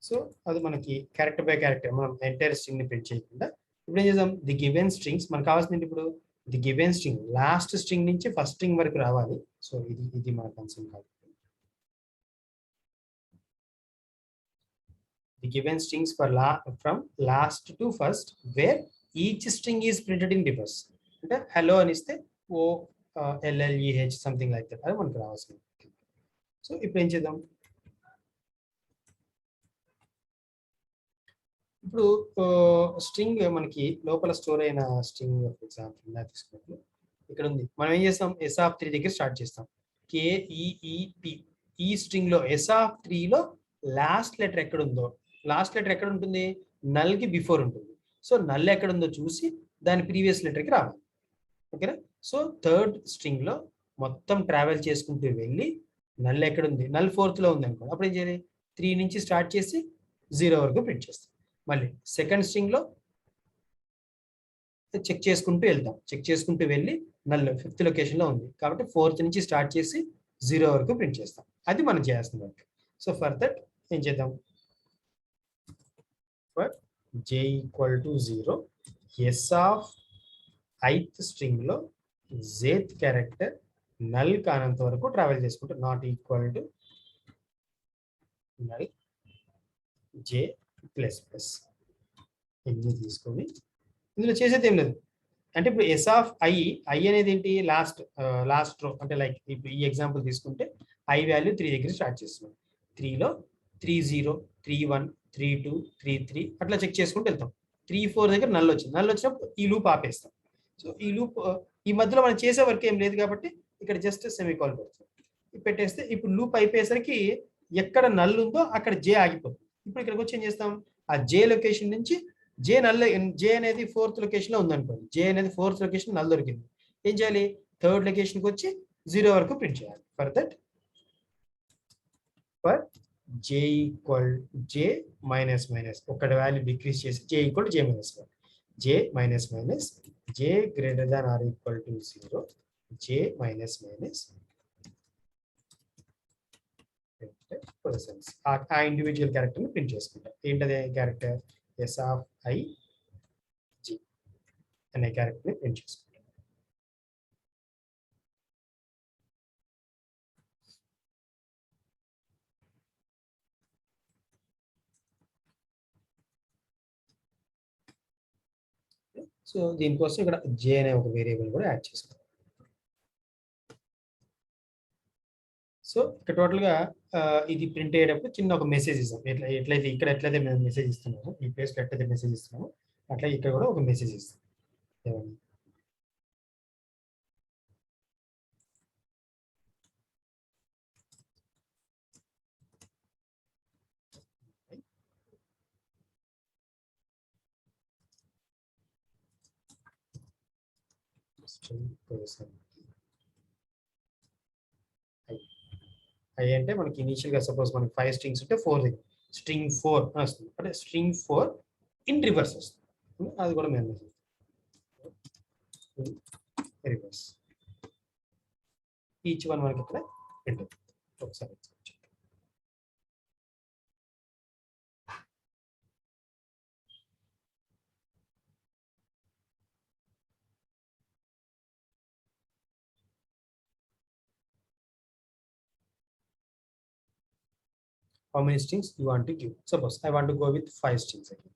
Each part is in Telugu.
సో అది మనకి క్యారెక్టర్ బై క్యారెక్టర్ మనం ఎంటైర్ స్ట్రింగ్ ని ప్రింట్ చేయకుండా ఇప్పుడు ఏం చేద్దాం, ది గివెన్ స్ట్రింగ్స్ మనకు కావాల్సింది ఇప్పుడు the given string last string నుంచి ఫస్ట్ స్ట్రింగ్ వరకు రావాలి. సో ఇది మన కన్సర్న్ కాదు. The given strings from last to first wear each string is printed in reverse. అంటే హలో అని ఇస్తే ఓ ఎల్ఎల్ఈహెచ్ సంథింగ్ లైక్ దట్ అది మనకు రావాల్సింది. సో ఇప్పుడు ఏం చేద్దాం, ఇప్పుడు స్ట్రింగ్ మనకి లోపల స్టోర్ అయిన స్ట్రింగ్ ఫర్ ఎగ్జాంపుల్ తీసుకున్నప్పుడు ఇక్కడ ఉంది. మనం ఏం చేస్తాం, S3 దగ్గర స్టార్ట్ చేస్తాం. KEEP ఈ స్ట్రింగ్ లో S3 లో లాస్ట్ లెటర్ ఎక్కడ ఉందో, లాస్ట్ లెటర్ ఎక్కడ ఉంటుంది, నల్ కి బిఫోర్ ఉంటుంది. సో నల్ ఎక్కడ ఉందో చూసి దాని ప్రీవియస్ లెటర్ కి రావాలి. ఓకేనా. సో థర్డ్ స్ట్రింగ్ లో మొత్తం ట్రావెల్ చేసుకుంటూ వెళ్ళి నల్ ఎక్కడ ఉంది, నల్ 4th లో ఉంది అనుకోండి, అప్పుడు ఏం చేయాలి, 3 నుంచి స్టార్ట్ చేసి 0 వరకు ప్రింట్ చేస్తాం. మళ్ళీ సెకండ్ స్ట్రింగ్ లో చెక్ చేసుకుంటూ వెళ్తాం, చెక్ చేసుకుంటూ వెళ్ళి నల్ 5th లొకేషన్ లో ఉంది కాబట్టి 4th నుంచి స్టార్ట్ చేసి 0 వరకు ప్రింట్ చేస్తాం. అది మనం చేయాల్సిన వర్క్. సో ఫర్ దట్ ఏం చేద్దాం, for j = 0 S of ith string లో jth క్యారెక్టర్ నల్ కానంత వరకు ట్రావెల్ చేసుకుంటూ not equal to null j plus plus ఎన్ని తీసుకొని ఇందులో చేసేది ఏం లేదు. అంటే ఇప్పుడు S ఆఫ్ I అనేది ఏంటి, లాస్ట్ రో. అంటే లైక్ ఇప్పుడు ఈ ఎగ్జాంపుల్ తీసుకుంటే I వాల్యూ 3 దగ్గర స్టార్ట్ చేస్తున్నాం. 3లో 30 31 32 33 అట్లా చెక్ చేసుకుంటూ వెళ్తాం. 34 దగ్గర నల్ వచ్చింది, నల్ వచ్చినప్పుడు ఈ లూప్ ఆపేస్తాం. సో ఈ లూప్ ఈ మధ్యలో మనం చేసే వర్క్ ఏం లేదు కాబట్టి ఇక్కడ జస్ట్ సెమీకాల్ పెడతాం, పెట్టేస్తే ఇప్పుడు లూప్ అయిపోయేసరికి ఎక్కడ నల్ ఉందో అక్కడ J ఆగిపోతుంది. ఇప్పుడు ఇక్కడికి వచ్చి ఏం చేస్తాం, ఆ J లొకేషన్ నుంచి J అనేది 4th లొకేషన్ లో ఉందనుకోండి, J అనేది 4th లొకేషన్ నల్ దొరికింది. ఏం చేయాలి, 3rd లొకేషన్కి వచ్చి 0 వరకు ప్రింట్ చేయాలి. For that for J minus ఒకటి వాల్యూ డిక్రీజ్ చేసి J = J - 1 J minus J greater than or equal to 0 J minus persons ఆ ఇండివిజువల్ క్యారెక్టర్ ని ప్రింట్ చేసుకుంటాం. ఏంటది character, S of I G అనే క్యారెక్టర్ ని ప్రింట్ చేసుకుంటాం. సో దీనికోసం ఇక్కడ J అనే ఒక వేరియబుల్ కూడా యాడ్ చేసుకుంటాం. సో ఇక్కడ టోటల్ గా ఇది ప్రింట్ అయ్యేటప్పుడు చిన్న ఒక మెసేజ్ ఇస్తాం. ఎట్లయితే ఇక్కడ ఎట్లయితే మేము మెసేజ్ ఇస్తున్నామో, ఈ ప్లేస్ లో ఎట్లయితే మెసేజ్ ఇస్తున్నామో అట్లా ఇక్కడ కూడా ఒక మెసేజ్ ఇస్తాం. ఐ అంటే మనకి ఇనిషియల్ గా సపోజ్ మనకి 5 స్ట్రింగ్స్ ఉంటే 4 స్ట్రింగ్ 4 వస్తుంది. అంటే స్ట్రింగ్ 4 ఇన్ రివర్స్ వస్తుంది. అది కూడా మేము రివర్స్ ఈచ్ వన్ మనకి ఇక్కడ ఉంటుంది. ఒకసారి how many strings you want to give. Suppose I want to go with 5 strings again.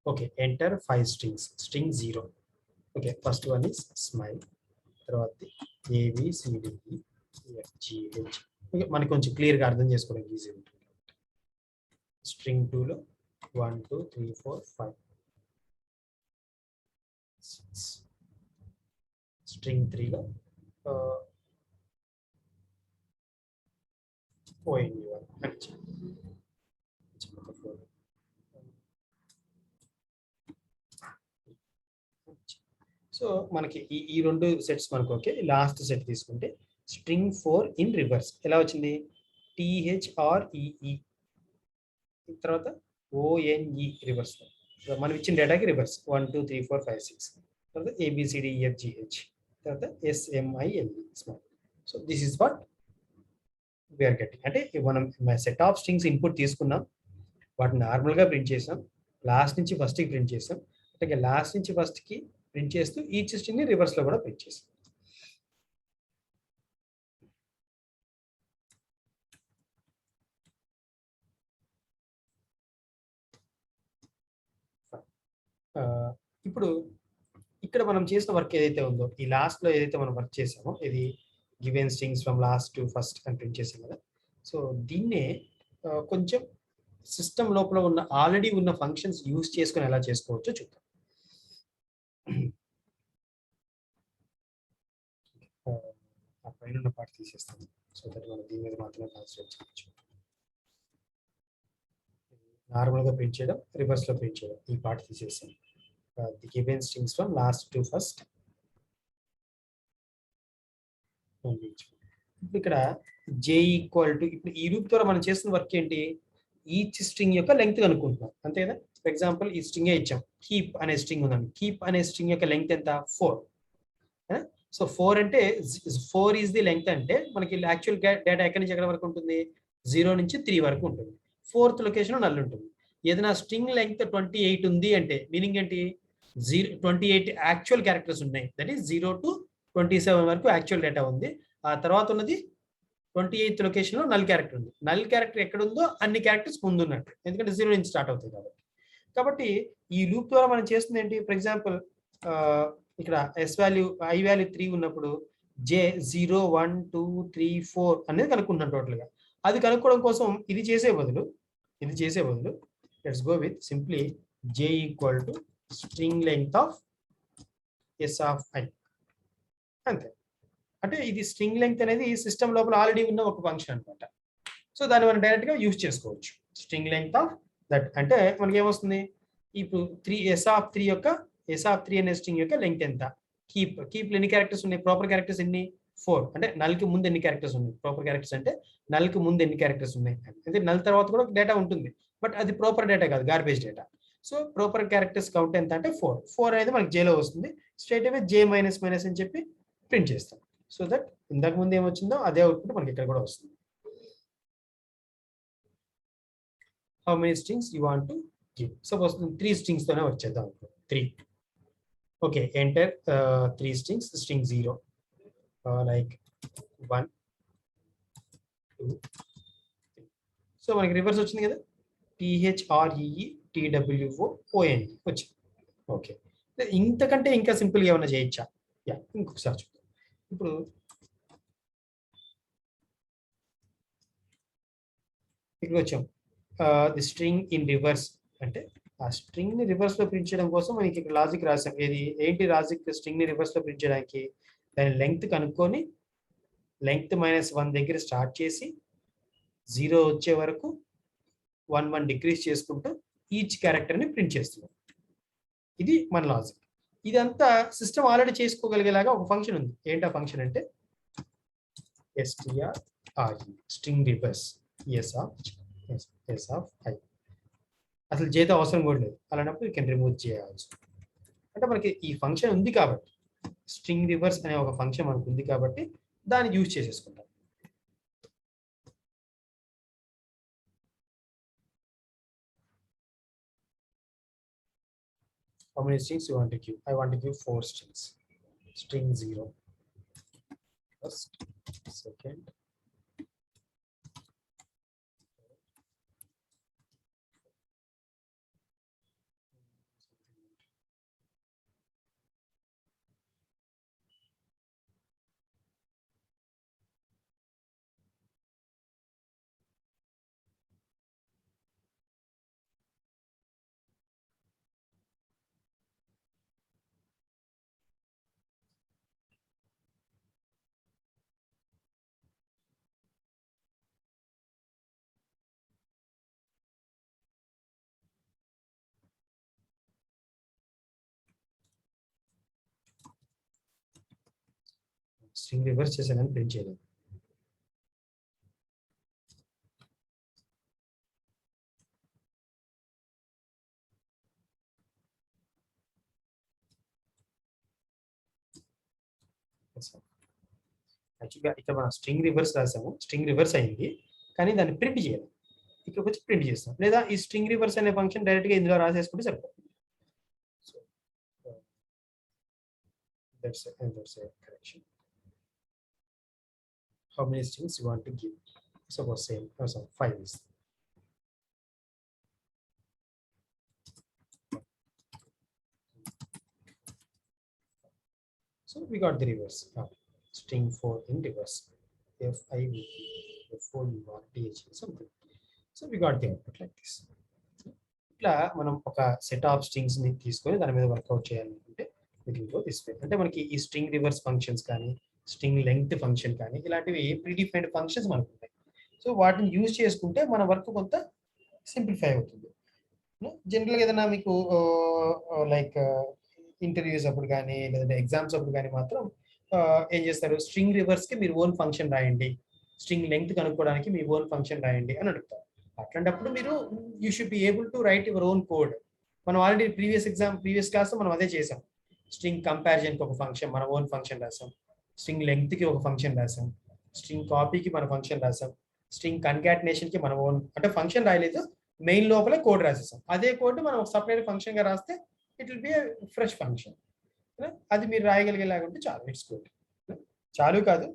Okay, enter 5 strings. String 0. Okay, first one is smile. తర్వాత A B C D E F G H. Okay, మనకి కొంచెం క్లియర్ గా అర్థం చేసుకోవడానికి ఈజీ ఉంటుంది. స్ట్రింగ్ 2 లో 1 2 3 4 5 6. స్ట్రింగ్ 3 లో సో మనకి ఈ రెండు సెట్స్ మనకు ఓకే. లాస్ట్ సెట్ తీసుకుంటే స్ట్రింగ్ 4 ఇన్ రివర్స్ ఎలా వచ్చింది, THREE తర్వాత ONE రివర్స్. మనం ఇచ్చిన డేటాకి రివర్స్ 1 2 3 4 5 6 తర్వాత ABCDEFGH తర్వాత SMILE small. So this is what we are getting అంటే మనం సెట్ ఆఫ్ స్ట్రింగ్స్ ఇన్పుట్ తీసుకున్నాం, వాటిని నార్మల్గా ప్రింట్ చేసాం, లాస్ట్ నుంచి ఫస్ట్కి ప్రింట్ చేసాం, అంటే లాస్ట్ నుంచి ఫస్ట్కి ప్రింట్ చేస్తూ ఈచ్ స్ట్రింగ్ని రివర్స్లో కూడా ప్రింట్ చేసాం. ఇప్పుడు ఇక్కడ మనం చేసిన వర్క్ ఏదైతే ఉందో, ఈ లాస్ట్ లో ఏదైతే మనం వర్క్ చేసామో, ఇది given strings from last to first అని ప్రింట్ చేసాం కదా. సో దీన్నే కొంచెం సిస్టమ్ లోపల ఉన్న ఆల్రెడీ ఉన్న ఫంక్షన్స్ యూజ్ చేసుకుని ఎలా చేసుకోవచ్చో చూద్దాం. ఆ పైన ఉన్న పార్ట్ తీసేస్తాను, సో దట్ మనం దీని మీద మాత్రమే కాన్సన్ట్రేట్ చేయొచ్చు. నార్మల్గా ప్రింట్ చేయడం, రివర్స్లో ప్రింట్ చేయడం, ఈ పార్ట్ తీసేసాం. The given strings from last to first. ఇప్పుడు ఇక్కడ జే ఈక్వల్ టు, ఇప్పుడు ఈ రూప్ ద్వారా మనం చేస్తున్న వర్క్ ఏంటి, ఈచ్ స్ట్రింగ్ యొక్క లెంగ్త్ కనుక్కుంటున్నాం అంతే కదా. ఫర్ ఎగ్జాంపుల్ ఈ స్ట్రింగ్ ఇచ్చాం, కీప్ అనే స్ట్రింగ్ ఉందండి, కీప్ అనే స్ట్రింగ్ యొక్క లెంగ్త్ ఎంత 4. సో 4 అంటే 4 ఈజ్ ది లెంగ్త్, అంటే మనకి యాక్చువల్ డేటా ఎక్కడి నుంచి ఎక్కడ వరకు ఉంటుంది, 0 నుంచి 3 వరకు ఉంటుంది. 4th లొకేషన్ నల్ ఉంటుంది. ఏదైనా స్ట్రింగ్ లెంగ్త్ 28 ఉంది అంటే మీనింగ్ ఏంటి, 28 యాక్చువల్ క్యారెక్టర్స్ ఉన్నాయి, దట్ ఈస్ 0 to 27 వరకు యాక్చువల్ డేటా ఉంది. ఆ తర్వాత ఉన్నది 28th లొకేషన్ లో నల్ క్యారెక్టర్ ఉంది. నల్ క్యారెక్టర్ ఎక్కడ ఉందో అన్ని క్యారెక్టర్స్ ముందు ఉన్నట్టు, ఎందుకంటే 0 నుంచి స్టార్ట్ అవుతాయి కాబట్టి. కాబట్టి ఈ లూప్ ద్వారా మనం చేస్తుంది ఏంటి, ఫర్ ఎగ్జాంపుల్ ఇక్కడ ఎస్ వాల్యూ ఐ వాల్యూ 3 ఉన్నప్పుడు జే 0 1 2 3 4 అనేది కనుక్కుంటాం టోటల్ గా. అది కనుక్కోవడం కోసం ఇది చేసే బదులు let's go with simply J equal to string length of S of I, అంతే. అంటే ఇది స్ట్రింగ్ లెంగ్త్ అనేది సిస్టమ్ లోపల ఆల్రెడీ ఉన్న ఒక ఫంక్షన్ అనమాట. సో దాన్ని మనం డైరెక్ట్ గా యూజ్ చేసుకోవచ్చు. స్ట్రింగ్ లెంగ్త్ ఆఫ్ దట్ అంటే మనకి ఏమొస్తుంది, ఇప్పుడు 3 S యొక్క S అనే స్ట్రింగ్ యొక్క లెంగ్త్ ఎంత, కీప్ ఎన్ని క్యారెక్టర్స్ ఉన్నాయి, ప్రాపర్ క్యారెక్టర్స్ ఎన్ని 4, అంటే నల్ కి ముందు ఎన్ని క్యారెక్టర్స్ ఉన్నాయి, ప్రాపర్ క్యారెక్టర్స్ అంటే నల్ కి ముందు ఎన్ని క్యారెక్టర్స్ ఉన్నాయి, అంటే నల్ తర్వాత కూడా డేటా ఉంటుంది, బట్ అది ప్రాపర్ డేటా కాదు, garbage data. So proper characters count ఎంత అంటే 4 అనేది మనకి జేలో వస్తుంది. స్ట్రైట్ అవే జే మైనస్ మైనస్ అని చెప్పి ప్రింట్ చేస్తాం. సో దట్ ఇంతకు ముందు ఏమొచ్చిందో అదే అవుట్పుట్ మనకి ఇక్కడ కూడా వస్తుంది. How many strings you want to give? Suppose 3 strings తోనే వచ్చేద్దాం. 3. Okay, enter 3 strings. String 0, like 1 2 3. So మనకి రివర్స్ వచ్చింది కదా, THREETWOON వచ్చింది. ఓకే, ఇంతకంటే ఇంకా సింపుల్ గా ఏమైనా చేయొచ్చా? యా, ఇంకొకసారి చూద్దాం. ఇప్పుడు ఇక్కడ వచ్చాం, ది స్ట్రింగ్ ఇన్ రివర్స్ అంటే ఆ స్ట్రింగ్ ని రివర్స్ లో ప్రింట్ చేయడం కోసం మనకి ఇక్కడ లాజిక్ రాసాం. ఏంటి లాజిక్, స్ట్రింగ్ ని రివర్స్ లో ప్రింట్ చేయడానికి దాని లెంగ్త్ కనుక్కొని లెంగ్త్ -1 దగ్గర స్టార్ట్ చేసి 0 వచ్చే వరకు 1 డిక్రీజ్ చేసుకుంటూ ఈచ్ క్యారెక్టర్ ని ప్రింట్ చేస్తున్నాం. ఇది మన లాజిక్. ఇదంతా సిస్టమ్ ఆల్రెడీ చేసుకోగలిగేలాగా ఒక ఫంక్షన్ ఉంది. ఏంటి ఆ ఫంక్షన్ అంటే strre, string reverse S of I. అసలు జేతో అవసరం కూడా లేదు, అలాంటప్పుడు యూ కెన్ రిమూవ్ చేయవచ్చు. అంటే మనకి ఈ ఫంక్షన్ ఉంది కాబట్టి, స్ట్రింగ్ రివర్స్ అనే ఒక ఫంక్షన్ మనకు ఉంది కాబట్టి దాన్ని use చేసేసుకుంటాం. How many strings you want to give? I want to give 4 strings. String 0, first, second, string reverse చేసానని ప్రింట్ చేయలేదు. యాక్చువల్గా ఇక్కడ మనం స్ట్రింగ్ రివర్స్ రాసాము, స్ట్రింగ్ రివర్స్ అయింది, కానీ దాన్ని ప్రింట్ చేయాలి. ఇక్కడికి వచ్చి ప్రింట్ చేస్తాం, లేదా ఈ స్ట్రింగ్ రివర్స్ అనే ఫంక్షన్ డైరెక్ట్గా ఇందులో రాసేసుకుంటే సరిపోతుంది. So that's a correction. How many strings you want to give? Suppose same, so 5 is. So we got the reverse. String 4 in reverse. F5 F4 you want DH something. So we got the output like this. ఇట్లా మనం ఒక సెట్ ఆఫ్ స్ట్రింగ్స్ ని తీసుకొని దాని మీద వర్కౌట్ చేయాలనుకుంటే వీటిలో తీసుకొని, అంటే మనకి ఈ స్ట్రింగ్ రివర్స్ ఫంక్షన్స్ కానీ స్ట్రింగ్ లెంగ్త్ ఫంక్షన్ కానీ ఇలాంటివి ప్రీడిఫైన్డ్ ఫంక్షన్స్ మనకు ఉంటాయి. సో వాటిని యూజ్ చేసుకుంటే మన వర్క్ కొంత సింప్లిఫై అవుతుంది. జనరల్గా ఏదైనా మీకు లైక్ ఇంటర్వ్యూస్ అప్పుడు కానీ లేదంటే ఎగ్జామ్స్ అప్పుడు కానీ మాత్రం ఏం చేస్తారు, స్ట్రింగ్ రివర్స్కి మీరు ఓన్ ఫంక్షన్ రాయండి, స్ట్రింగ్ లెంగ్త్ కనుక్కోవడానికి మీ ఓన్ ఫంక్షన్ రాయండి అని అడుగుతారు. అట్లాంటప్పుడు మీరు you should be able to right your own code. మనం ఆల్రెడీ ప్రీవియస్ క్లాస్లో మనం అదే చేసాం. స్ట్రింగ్ కంపారిజన్కి ఒక ఫంక్షన్ మన ఓన్ ఫంక్షన్ రాసాం, స్ట్రింగ్ లెంగ్త్కి ఒక ఫంక్షన్ రాసాం, స్ట్రింగ్ కాపీకి మన ఫంక్షన్ రాసాం, స్ట్రింగ్ కన్కాటినేషన్కి మన ఓన్ అంటే ఫంక్షన్ రాయలేదు, మెయిన్ లోపల కోడ్ రాసేసాం. అదే కోడ్ మనం ఒక సపరేట్ ఫంక్షన్గా రాస్తే it will be fresh function. అది మీరు రాయగలిగేలాగా ఉంటే చాలు, ఇట్స్ గుడ్. చాలు కాదు,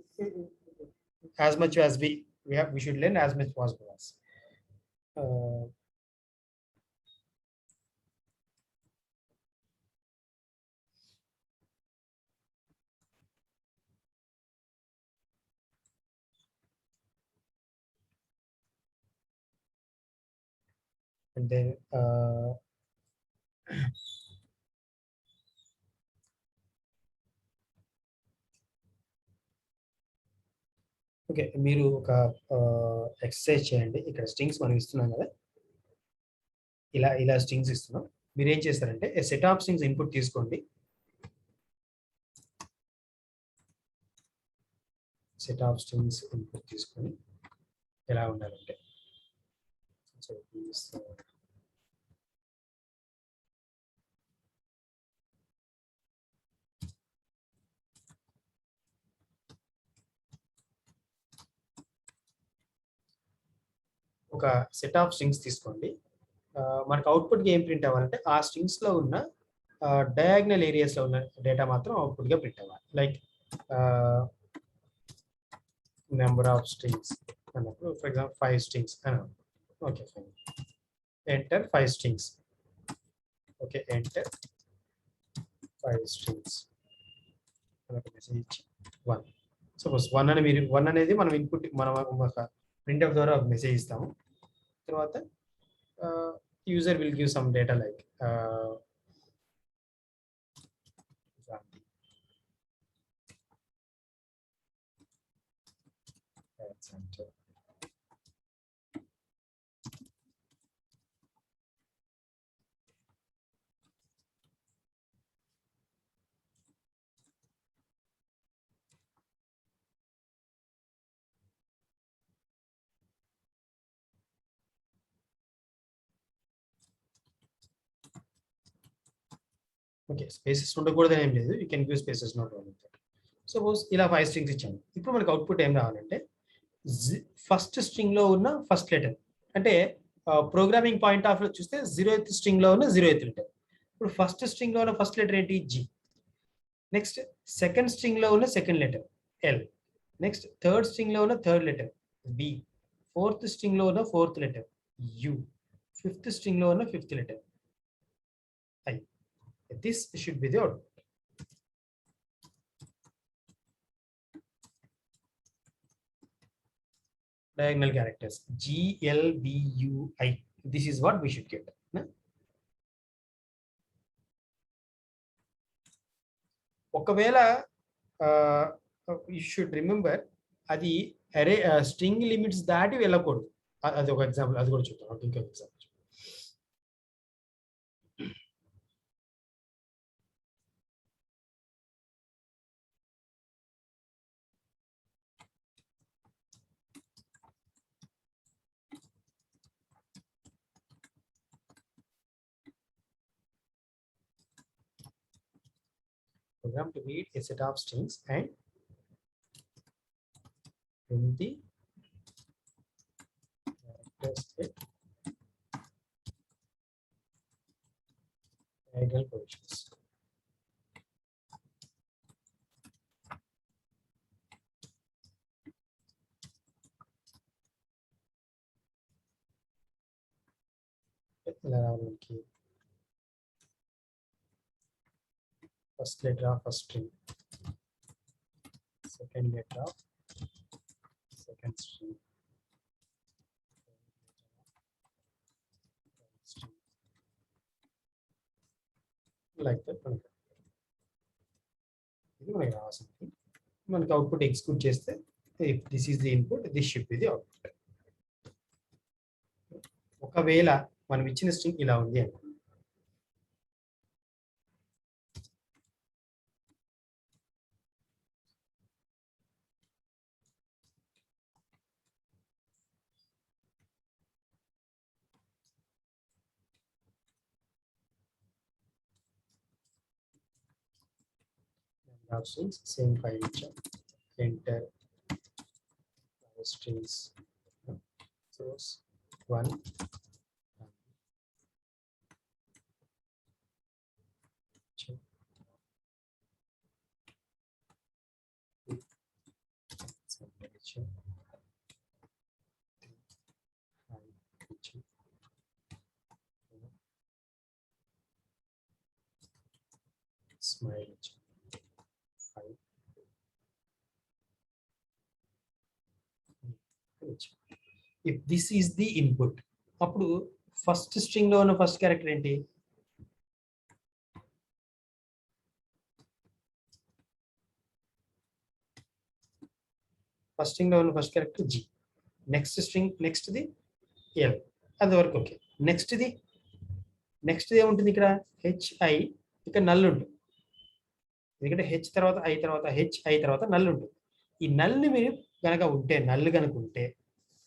as much as we should learn as much possible as. And then okay, మీరు ఒక ఎక్సర్సైజ్ చేయండి. ఇక్కడ స్ట్రింగ్స్ మనం ఇస్తున్నాం కదా, ఇలా స్ట్రింగ్స్ ఇస్తున్నాం. మీరు ఏం చేస్తారంటే సెట్ ఆఫ్ స్ట్రింగ్స్ ఇన్పుట్ తీసుకోండి. సెట్ ఆఫ్ స్ట్రింగ్స్ ఇన్పుట్ తీసుకొని ఎలా ఉండాలంటే ఒక సెట్ ఆఫ్ స్ట్రింగ్స్ తీసుకోండి. మనకు అవుట్పుట్గా ఏం ప్రింట్ అవ్వాలంటే ఆ స్ట్రింగ్స్లో ఉన్న డయాగ్నల్ ఏరియాస్లో ఉన్న డేటా మాత్రం అవుట్పుట్గా ప్రింట్ అవ్వాలి. లైక్ నెంబర్ ఆఫ్ స్ట్రింగ్స్ అన్నప్పుడు ఫర్ ఎగ్జాంపుల్ 5 స్ట్రింగ్స్ అన్నాం. Okay fine, enter 5 strings. Okay, enter 5 strings మనకు మెసేజ్ ఇచ్చి 1. సపోజ్ 1 అని మీరు 1 అనేది మనం ఇన్పుట్ మనం ఒక ప్రింట్ఎఫ్ ద్వారా ఒక మెసేజ్ ఇస్తాము. తర్వాత user will give some data like okay, spaces ఉండకూడదని ఏం లేదు, you can give spaces, no problem. Suppose ఇలా 5 స్ట్రింగ్స్ ఇచ్చాము. ఇప్పుడు మనకు అవుట్పుట్ ఏం రావాలంటే ఫస్ట్ స్ట్రింగ్ లో ఉన్న ఫస్ట్ లెటర్, అంటే ప్రోగ్రామింగ్ పాయింట్ ఆఫ్ చూస్తే 0th స్ట్రింగ్ లో ఉన్న 0th లెటర్. ఇప్పుడు ఫస్ట్ స్ట్రింగ్ లో ఉన్న ఫస్ట్ లెటర్ ఏంటి? జి. నెక్స్ట్ సెకండ్ స్ట్రింగ్ లో ఉన్న second letter L. Next third string లో ఉన్న third letter B. Fourth string లో ఉన్న fourth letter U. Fifth string లో ఉన్న fifth letter I. This should be the output. Diagonal characters GLBUI. This is what we should get. ఒకవేళ యూ షుడ్ రిమెంబర్ అది అరే స్ట్రింగ్ లిమిట్స్ దాటి వెళ్ళకూడదు. అది ఒక ఎగ్జాంపుల్, అది కూడా చూద్దాం. ఇంకొక example. Program to read a set of strings and print the character at diagonal positions. First letter of first string, second letter of second string, like that. ఇది మనకి రావాల్సింది. మనకి అవుట్పుట్ ఎగ్జిక్యూట్ చేస్తే if this is the input, this should be the output. ఒకవేళ మనం ఇచ్చిన స్ట్రింగ్ ఇలా ఉంది అంటే strings same file icham enter strings source 1 smile. If this is the input, అప్పుడు ఫస్ట్ స్ట్రింగ్ లో ఉన్న ఫస్ట్ క్యారెక్టర్ ఏంటి? ఫస్ట్ స్ట్రింగ్ లో ఉన్న first character G, next string next the L, అది వరకు ఓకే. నెక్స్ట్ ది ఏముంటుంది ఇక్కడ? హెచ్ఐ, ఇక్కడ నల్ ఉంటుంది. ఎందుకంటే హెచ్ తర్వాత ఐ తర్వాత హెచ్ఐ తర్వాత నల్ ఉంటుంది. ఈ నల్ని మీరు కనుక ఉంటే, నల్ కనుక ఉంటే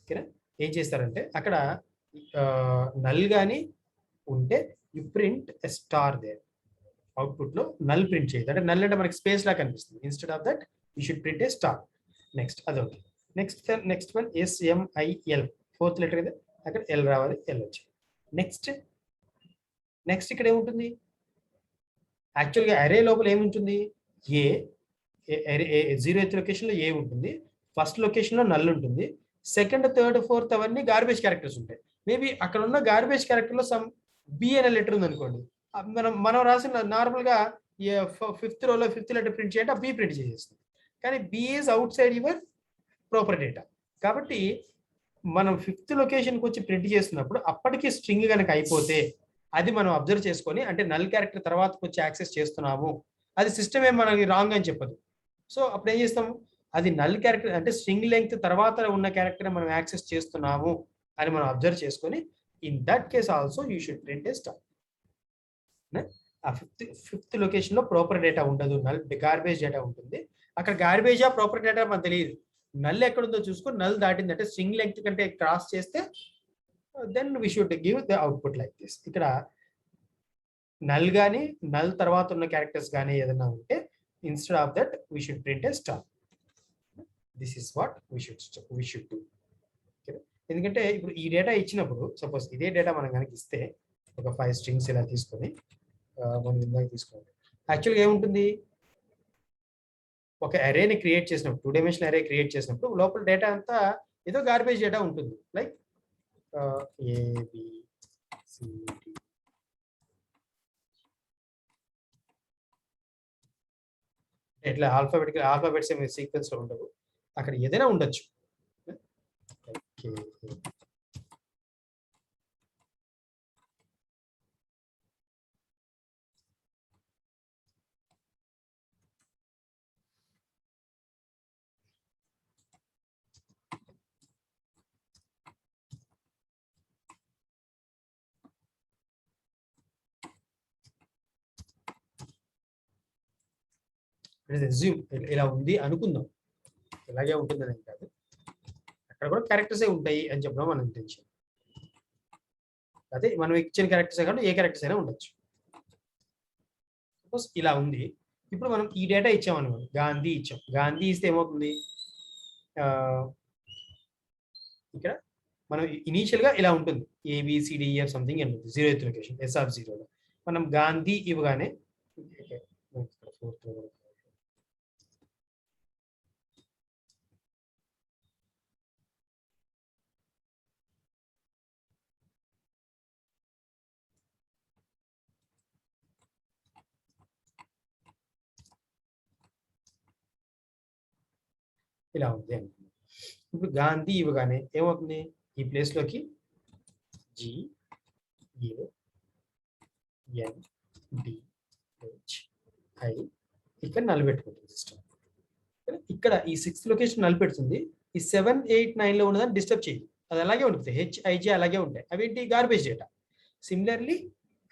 ఓకేనా, ఏం చేస్తారంటే అక్కడ నల్ కానీ ఉంటే you print a star there. Output లో నల్ ప్రింట్ చేయదు, అంటే నల్ అంటే మనకి స్పేస్ లా కనిపిస్తుంది. Instead of that you should print a star. Next అదొకే. Next one SMIL, fourth letter కదా, అక్కడ ఎల్ రావాలి, ఎల్ వచ్చింది. నెక్స్ట్ ఇక్కడ ఏముంటుంది? యాక్చువల్గా అరే లోపల ఏముంటుంది? జీరోత్ లొకేషన్ లో ఏ ఉంటుంది, ఫస్ట్ లొకేషన్ లో నల్ ఉంటుంది, సెకండ్ థర్డ్ ఫోర్త్ అవన్నీ గార్బేజ్ క్యారెక్టర్స్ ఉంటాయి. మేబీ అక్కడ ఉన్న గార్బేజ్ క్యారెక్టర్ లో సమ్ బి అనే లెటర్ ఉంది అనుకోండి, మనం రాసిన నార్మల్ గా ఫిఫ్త్ రోలో ఫిఫ్త్ లెటర్ ప్రింట్ చేయండి, ఆ బి ప్రింట్ చేసేస్తుంది. కానీ B is outside your proper data. కాబట్టి మనం ఫిఫ్త్ లొకేషన్కి వచ్చి ప్రింట్ చేస్తున్నప్పుడు అప్పటికి స్ట్రింగ్ కనుక అయిపోతే అది మనం అబ్జర్వ్ చేసుకొని, అంటే నల్ క్యారెక్టర్ తర్వాతకు వచ్చి యాక్సెస్ చేస్తున్నాము, అది సిస్టమ్ ఏం మనకి రాంగ్ అని చెప్పదు. సో అప్పుడు ఏం చేస్తాము, అది నల్ క్యారెక్టర్ అంటే స్ట్రింగ్ లెంగ్త్ తర్వాత ఉన్న క్యారెక్టర్ మనం యాక్సెస్ చేస్తున్నాము అని మనం అబ్జర్వ్ చేసుకొని, in that case also you should print a star. ఆ ఫిఫ్త్ లొకేషన్ లో ప్రాపర్ డేటా ఉండదు, నల్ గార్బేజ్ డేటా ఉంటుంది. అక్కడ గార్బేజా ప్రాపర్ డేటా మనకు తెలియదు. నల్ ఎక్కడుందో చూసుకొని, నల్ దాటింది అంటే స్ట్రింగ్ లెంగ్త్ కంటే క్రాస్ చేస్తే then we should give the output like this. ఇక్కడ నల్ కానీ నల్ తర్వాత ఉన్న క్యారెక్టర్స్ కానీ ఏదైనా ఉంటే instead of that we should print a star. This is what we should do. ఎందుకంటే ఇప్పుడు ఈ డేటా ఇచ్చినప్పుడు, సపోజ్ ఇదే డేటా మనం కనుక ఇస్తే, ఒక 5 స్ట్రింగ్స్ ఇలా తీసుకొని మనం ఇందాక తీసుకోండి, యాక్చువల్గా ఏముంటుంది, ఒక అరేని క్రియేట్ చేసినప్పుడు, 2 డైమెన్షనల్ అరే క్రియేట్ చేసినప్పుడు లోపల డేటా అంతా ఏదో గార్బేజ్ డేటా ఉంటుంది. లైక్ ABCD, ఇట్లా ఆల్ఫాబెట్స్ ఏమి సీక్వెన్స్ లో ఉండవు, అక్కడ ఏదైనా ఉండొచ్చు. ఇలా ఉంది అనుకుందాం, ఇలాగే ఉంటుందని కాదు, అక్కడ కూడా క్యారెక్టర్స్ ఉంటాయి అని చెప్పడం మన ఇంటెన్షన్. అదే మనం ఇచ్చిన క్యారెక్టర్స్ కాదు, ఏ క్యారెక్టర్స్ అయినా ఉండొచ్చు. సపోజ్ ఇలా ఉంది. ఇప్పుడు మనం ఈ డేటా ఇచ్చామనుకోండి, గాంధీ ఇచ్చాం. గాంధీ ఇస్తే ఏమవుతుంది, ఇక్కడ మనం ఇనీషియల్ గా ఇలా ఉంటుంది ఏబిసిడిఎఫ్ సంథింగ్ అని ఉంటుంది 0th లొకేషన్ ఎస్ ఆఫ్ 0 లో మనం గాంధీ ఇవ్వగానే ఇలా ఉంది అనుకుందాం. ఇప్పుడు గాంధీ ఇవ్వగానే ఏమవుతుంది ఈ ప్లేస్ లోకి G A N D H I ఇక్కడ నలబెట్టుకుంటుంది సిస్టమ్. ఇక్కడ ఈ 6th లొకేషన్ నలిపెడుతుంది. ఈ 7, 8, 9 లో ఉన్నదాన్ని డిస్టర్బ్ చేయదు. అది అలాగే ఉంటుంది. హెచ్ఐజే అలాగే ఉంటాయి. అవేంటి గార్బేజ్ డేటా. సిమిలర్లీ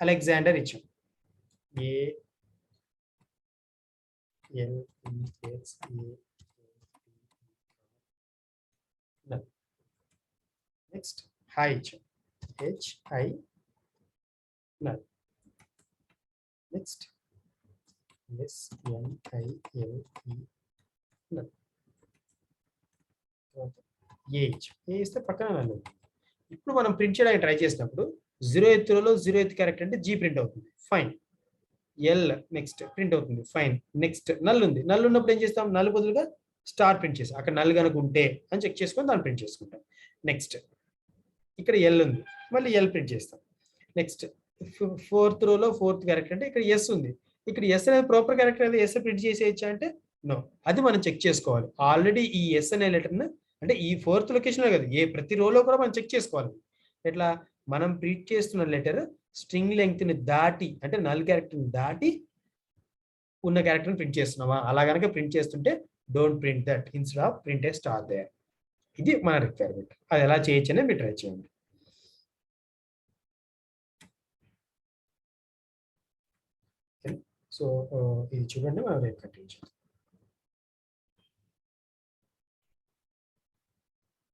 అలెగ్జాండర్ ఇచ్చాం. A L X A next hi ఇచ్చాం. H I null. Next S N I L E null. A ఇచ్చాం. ఏ ఇస్తే పక్కన నల్. ఇప్పుడు మనం ప్రింట్ చేయడానికి ట్రై చేసినప్పుడు 0th రోలో 0th క్యారెక్టర్ అంటే జీ ప్రింట్ అవుతుంది. ఫైన్. ఎల్ నెక్స్ట్ ప్రింట్ అవుతుంది. ఫైన్. నెక్స్ట్ నల్ ఉంది. నల్ ఉన్నప్పుడు ఏం చేస్తాం? నల్ బదులుగా స్టార్ ప్రింట్ చేస్తాం. అక్కడ నల్ కనుక ఉంటే అని చెక్ చేసుకొని దాన్ని ప్రింట్ చేసుకుంటాం. నెక్స్ట్ ఇక్కడ ఎల్ ఉంది. మళ్ళీ ఎల్ ప్రింట్ చేస్తాం. నెక్స్ట్ 4th రోలో 4th క్యారెక్టర్ అంటే ఇక్కడ ఎస్ ఉంది. ఇక్కడ ఎస్ అనేది ప్రాపర్ క్యారెక్టర్ అనేది ఎస్ ప్రింట్ చేసేయచ్చా అంటే నో. అది మనం చెక్ చేసుకోవాలి. ఆల్రెడీ ఈ ఎస్ అనే లెటర్ని అంటే ఈ 4th లొకేషన్లో కదా ప్రతి రోలో కూడా మనం చెక్ చేసుకోవాలి. ఎట్లా? మనం ప్రింట్ చేస్తున్న లెటర్ స్ట్రింగ్ లెంగ్త్ ని దాటి అంటే నల్ క్యారెక్టర్ ని దాటి ఉన్న క్యారెక్టర్ ప్రింట్ చేస్తున్నామా? అలా కనుక ప్రింట్ చేస్తుంటే don't print that instead of print a star there. ఇది మన రిక్వైర్మెంట్. అది ఎలా చేయొచ్చు అనేది మీరు ట్రై చేయండి. సో ఇది చూడండి, మనం రేపు కంటిన్యూ చేద్దాం.